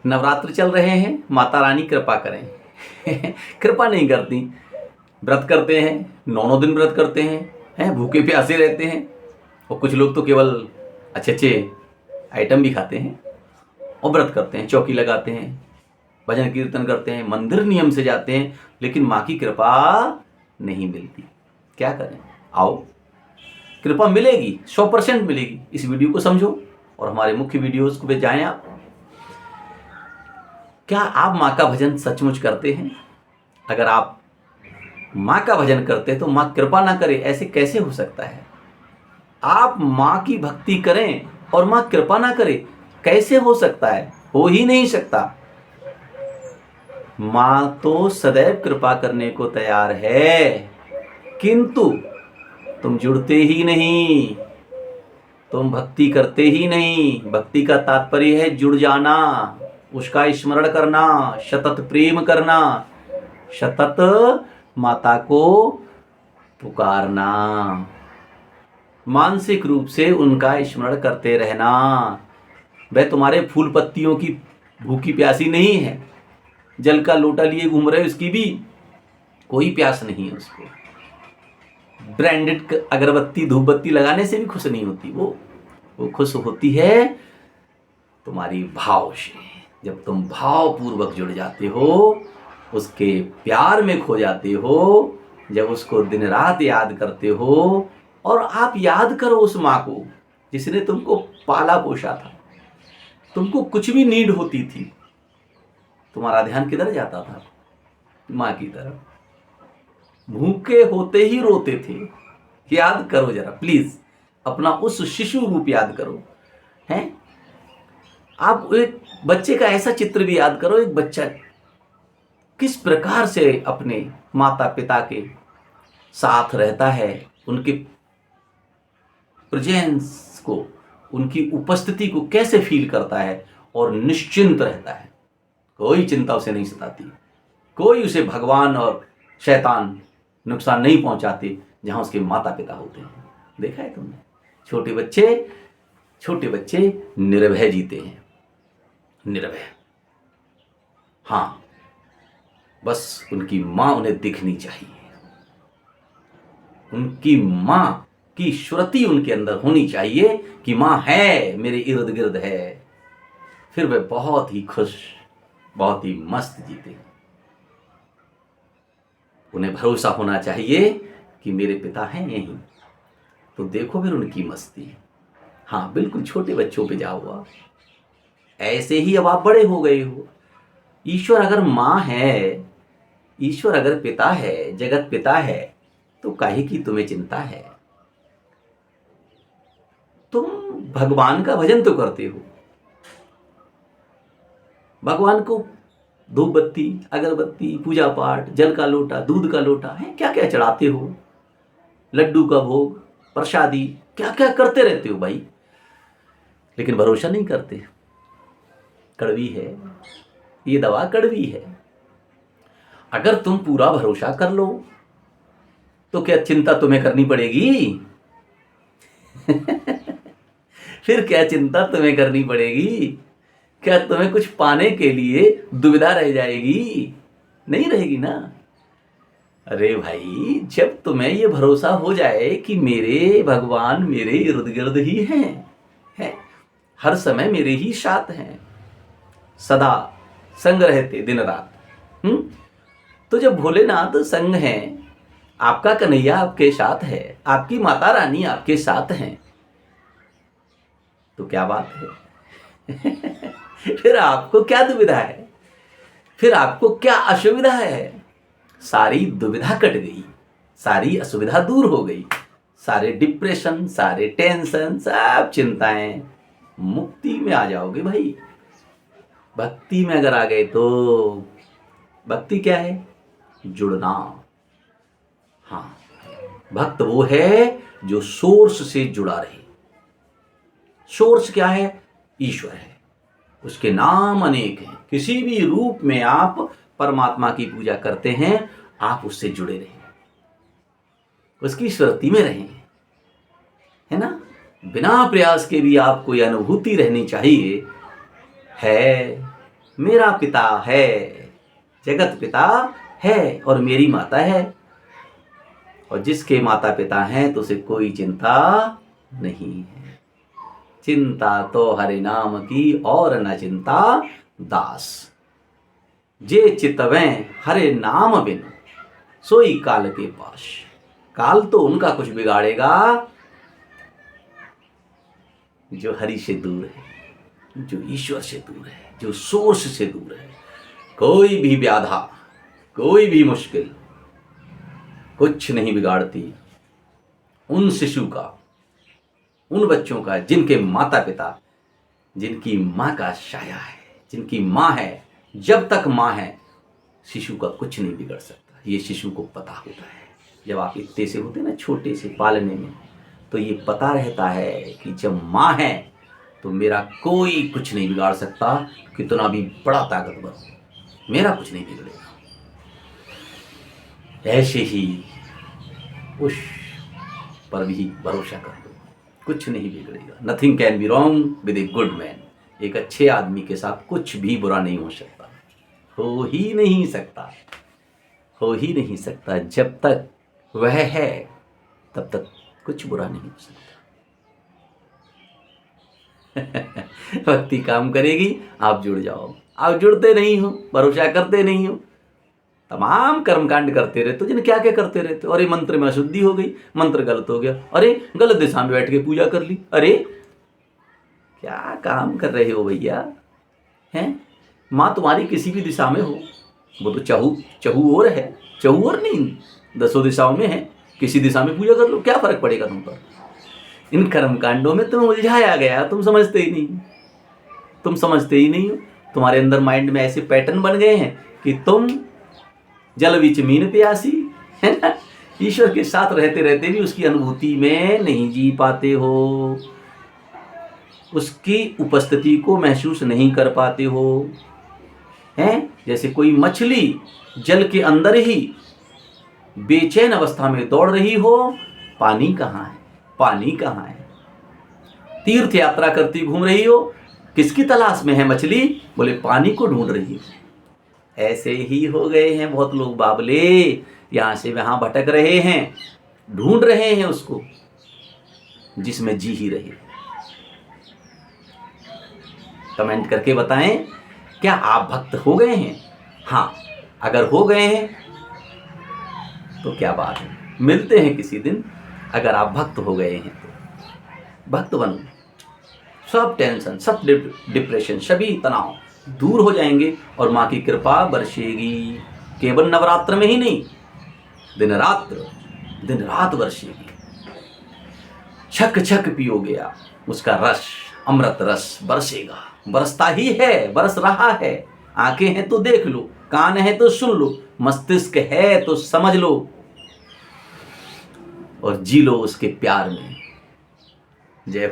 नवरात्र चल रहे हैं, माता रानी कृपा करें। कृपा नहीं करती। व्रत करते हैं, 9 दिन व्रत करते हैं, भूखे प्यासे रहते हैं। और कुछ लोग तो केवल अच्छे अच्छे आइटम भी खाते हैं और व्रत करते हैं, चौकी लगाते हैं, भजन कीर्तन करते हैं, मंदिर नियम से जाते हैं, लेकिन माँ की कृपा नहीं मिलती। क्या करें? आओ, कृपा मिलेगी, 100% मिलेगी। इस वीडियो को समझो और हमारे मुख्य वीडियोस पे जाएं आप। क्या आप माँ का भजन सचमुच करते हैं? अगर आप माँ का भजन करते हैं तो माँ कृपा ना करे, ऐसे कैसे हो सकता है? आप माँ की भक्ति करें और माँ कृपा ना करे, कैसे हो सकता है? हो ही नहीं सकता। माँ तो सदैव कृपा करने को तैयार है, किंतु तुम जुड़ते ही नहीं, तुम भक्ति करते ही नहीं। भक्ति का तात्पर्य है जुड़ जाना, उसका स्मरण करना, सतत प्रेम करना, सतत माता को पुकारना, मानसिक रूप से उनका स्मरण करते रहना। वह तुम्हारे फूल पत्तियों की भूखी प्यासी नहीं है, जल का लोटा लिए घूम रहे, उसकी भी कोई प्यास नहीं है उसको। ब्रांडेड अगरबत्ती धूप बत्ती लगाने से भी खुश नहीं होती वो खुश होती है तुम्हारी भाव से। जब तुम भाव पूर्वक जुड़ जाते हो, उसके प्यार में खो जाते हो, जब उसको दिन रात याद करते हो। और आप याद करो उस माँ को जिसने तुमको पाला पोषा था। तुमको कुछ भी नीड होती थी, तुम्हारा ध्यान किधर जाता था? माँ की तरफ। भूखे होते ही रोते थे। याद करो जरा प्लीज, अपना उस शिशु रूप याद करो। हैं? आप एक बच्चे का ऐसा चित्र भी याद करो, एक बच्चा किस प्रकार से अपने माता पिता के साथ रहता है, उनके प्रेजेंस को, उनकी उपस्थिति को कैसे फील करता है और निश्चिंत रहता है। कोई चिंता उसे नहीं सताती, कोई उसे भगवान और शैतान नुकसान नहीं पहुंचाते जहां उसके माता पिता होते हैं। देखा है तुमने? छोटे बच्चे निर्भय जीते हैं, निर्भय। हाँ, बस उनकी माँ उन्हें दिखनी चाहिए, उनकी माँ की श्रुति उनके अंदर होनी चाहिए कि माँ है, मेरे इर्द गिर्द है। फिर वे बहुत ही खुश, बहुत ही मस्त जीते। उन्हें भरोसा होना चाहिए कि मेरे पिता हैं यहीं, तो देखो फिर उनकी मस्ती। हाँ, बिल्कुल छोटे बच्चों पे जाओ आप। ऐसे ही अब आप बड़े हो गए हो। ईश्वर अगर माँ है, ईश्वर अगर पिता है, जगत पिता है, तो काहे की तुम्हें चिंता है? तुम भगवान का भजन तो करते हो, भगवान को धूप बत्ती, अगरबत्ती, पूजा पाठ, जल का लोटा, दूध का लोटा है, क्या क्या चढ़ाते हो, लड्डू का भोग, प्रसादी, क्या क्या करते रहते हो भाई। लेकिन भरोसा नहीं करते। कड़वी है ये दवा, कड़वी है। अगर तुम पूरा भरोसा कर लो तो क्या चिंता तुम्हें करनी पड़ेगी? फिर क्या चिंता तुम्हें करनी पड़ेगी? क्या तुम्हें कुछ पाने के लिए दुविधा रह जाएगी? नहीं रहेगी ना। अरे भाई, जब तुम्हें ये भरोसा हो जाए कि मेरे भगवान मेरे इर्द गिर्द ही हैं, हर समय मेरे ही साथ हैं, सदा संग रहते दिन रात, तो जब भोलेनाथ संग हैं, आपका कन्हैया आपके साथ है, आपकी माता रानी आपके साथ हैं, तो क्या बात है? फिर आपको क्या दुविधा है? फिर आपको क्या असुविधा है? सारी दुविधा कट गई, सारी असुविधा दूर हो गई, सारे डिप्रेशन, सारे टेंशन, सब चिंताएं, मुक्ति में आ जाओगे भाई। भक्ति में अगर आ गए तो भक्ति क्या है? जुड़ना। हाँ, भक्त वो है जो सोर्स से जुड़ा रहे। सोर्स क्या है? ईश्वर है। उसके नाम अनेक हैं। किसी भी रूप में आप परमात्मा की पूजा करते हैं, आप उससे जुड़े रहें, उसकी स्मृति में रहें, है ना। बिना प्रयास के भी आपको यह अनुभूति रहनी चाहिए है मेरा पिता है, जगत पिता है और मेरी माता है। और जिसके माता पिता हैं तो उसे कोई चिंता नहीं है। चिंता तो हरि नाम की और न चिंता दास। जे चितवें हरे नाम बिन सोई काल के पास। काल तो उनका कुछ बिगाड़ेगा जो हरि से दूर है, जो ईश्वर से दूर है, जो सोर्स से दूर है। कोई भी व्याधा, कोई भी मुश्किल कुछ नहीं बिगाड़ती उन शिशु का, उन बच्चों का जिनके माता पिता, जिनकी माँ का साया है, जिनकी माँ है। जब तक माँ है शिशु का कुछ नहीं बिगड़ सकता। ये शिशु को पता होता है। जब आप इतने से होते ना, छोटे से पालने में, तो ये पता रहता है कि जब माँ है तो मेरा कोई कुछ नहीं बिगाड़ सकता। कितना भी बड़ा ताकतवर हो, मेरा कुछ नहीं बिगड़ेगा। ऐसे ही उस पर भी भरोसा कर दो, कुछ नहीं बिगड़ेगा। Nothing can be wrong with a good man. एक अच्छे आदमी के साथ कुछ भी बुरा नहीं हो सकता, हो ही नहीं सकता, हो ही नहीं सकता। जब तक वह है तब तक कुछ बुरा नहीं हो सकता। भक्ति काम करेगी, आप जुड़ जाओ। आप जुड़ते नहीं हो, भरोसा करते नहीं हो, तमाम कर्मकांड करते रहते हो। जिन्हें क्या क्या करते रहते हो। अरे मंत्र में अशुद्धि हो गई, मंत्र गलत हो गया, अरे गलत दिशा में बैठ के पूजा कर ली, अरे क्या काम कर रहे हो भैया, हैं? माँ तुम्हारी किसी भी दिशा में हो, वो तो चहु और है, चहु और नहीं, 10 दिशाओं में है। किसी दिशा में पूजा कर लो, क्या फर्क पड़ेगा तुम पर। इन कर्मकांडों में तुम उलझाया गया, तुम समझते ही नहीं, तुम समझते ही नहीं हो। तुम्हारे अंदर माइंड में ऐसे पैटर्न बन गए हैं कि तुम जल बिच मीन प्यासी, है ना। ईश्वर के साथ रहते रहते भी उसकी अनुभूति में नहीं जी पाते हो, उसकी उपस्थिति को महसूस नहीं कर पाते हो, हैं। जैसे कोई मछली जल के अंदर ही बेचैन अवस्था में दौड़ रही हो, पानी कहाँ है, पानी कहाँ है। तीर्थ यात्रा करती घूम रही हो, किसकी तलाश में है मछली, बोले पानी को ढूंढ रही हो। ऐसे ही हो गए हैं बहुत लोग बाबले, यहां से वहां भटक रहे हैं, ढूंढ रहे हैं उसको जिसमें जी ही रहे। कमेंट करके बताएं, क्या आप भक्त हो गए हैं? हाँ, अगर हो गए हैं तो क्या बात है, मिलते हैं किसी दिन। अगर आप भक्त हो गए हैं तो भक्त बनो, सब टेंशन, सब डिप्रेशन, सभी तनाव दूर हो जाएंगे और माँ की कृपा बरसेगी। केवल नवरात्र में ही नहीं, दिन रात बरसेगी। छक छक पियोगे आप उसका रस, अमृत रस बरसेगा, बरसता ही है, बरस रहा है। आंखें हैं तो देख लो, कान है तो सुन लो, मस्तिष्क है तो समझ लो और जी लो उसके प्यार में। जय